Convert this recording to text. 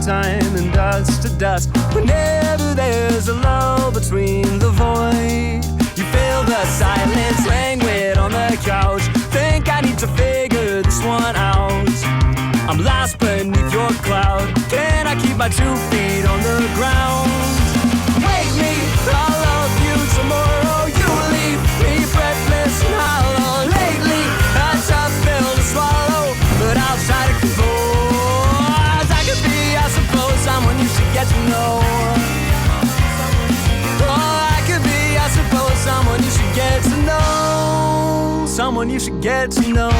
time and dust to dust. Whenever there's a lull between the void, you feel the silence languid on the couch. Think I need to figure this one out. I'm lost beneath your cloud. Can I keep my 2 feet on the ground? Wake me, I'll love you tomorrow. You leave me breathless and hollow. Lately, a tough pill to swallow, but I'll try to compose. I could be, I suppose, someone you should get to know. Oh, I could be, I suppose, someone you should get to know. Someone you should get to know.